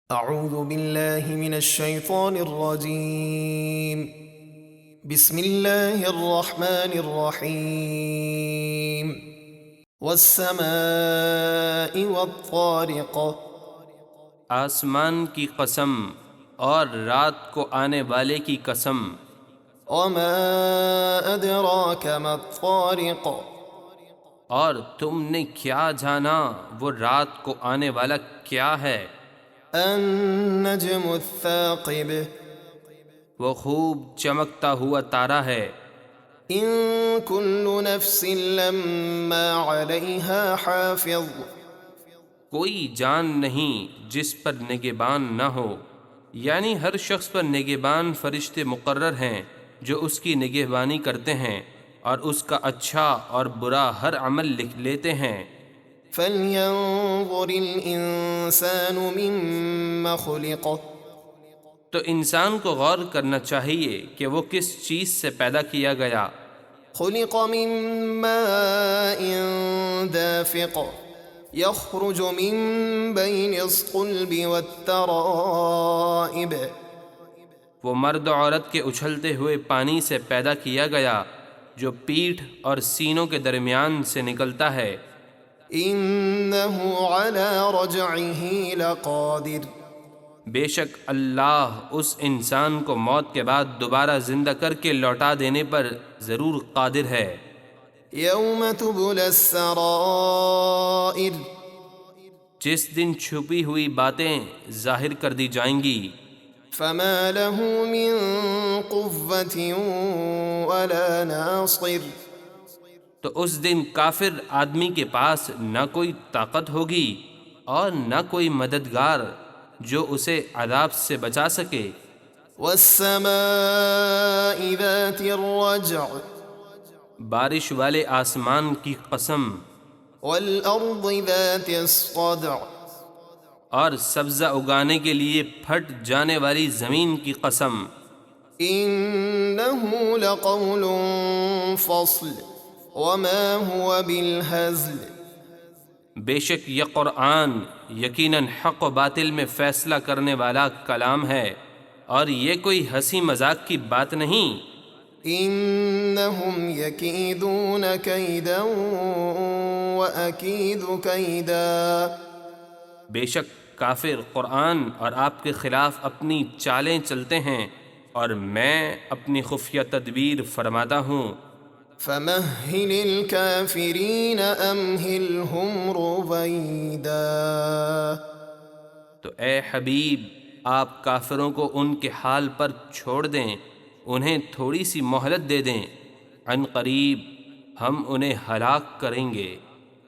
اعوذ باللہ من الشیطان الرجیم بسم اللہ الرحمن الرحیم والسماء والطارق، آسمان کی قسم اور رات کو آنے والے کی قسم۔ وما ادراک ما الطارق، اور تم نے کیا جانا وہ رات کو آنے والا کیا ہے؟ النجم الثاقب، وہ خوب چمکتا ہوا تارا ہے۔ ان کل نفس لما علیہا حافظ، کوئی جان نہیں جس پر نگہبان نہ ہو، یعنی ہر شخص پر نگہبان فرشتے مقرر ہیں جو اس کی نگہبانی کرتے ہیں اور اس کا اچھا اور برا ہر عمل لکھ لیتے ہیں۔ فلینظر الانسان مما خلق، تو انسان کو غور کرنا چاہیے کہ وہ کس چیز سے پیدا کیا گیا۔ خلق من ماء دافق يخرج من بين الصلب والترائب، وہ مرد و عورت کے اچھلتے ہوئے پانی سے پیدا کیا گیا جو پیٹھ اور سینوں کے درمیان سے نکلتا ہے۔ انه على رجعه لقادر، بے شک اللہ اس انسان کو موت کے بعد دوبارہ زندہ کر کے لوٹا دینے پر ضرور قادر ہے۔ يوم تبلى السرائر، جس دن چھپی ہوئی باتیں ظاہر کر دی جائیں گی۔ فما له من قوة ولا ناصر، تو اس دن کافر آدمی کے پاس نہ کوئی طاقت ہوگی اور نہ کوئی مددگار جو اسے عذاب سے بچا سکے۔ والسماء ذات الرجع، بارش والے آسمان کی قسم، والأرض ذات الصدع، اور سبزہ اگانے کے لیے پھٹ جانے والی زمین کی قسم۔ إنه لقول فصل وما هو بالهزل، بے شک یہ قرآن یقیناً حق و باطل میں فیصلہ کرنے والا کلام ہے اور یہ کوئی ہنسی مذاق کی بات نہیں۔ إنهم يكيدون كيدا وأكيد كيدا، بے شک کافر قرآن اور آپ کے خلاف اپنی چالیں چلتے ہیں اور میں اپنی خفیہ تدبیر فرماتا ہوں۔ فمهل الكافرين أمهلهم رويدا، تو اے حبیب آپ کافروں کو ان کے حال پر چھوڑ دیں، انہیں تھوڑی سی مہلت دے دیں، عن قریب ہم انہیں ہلاک کریں گے۔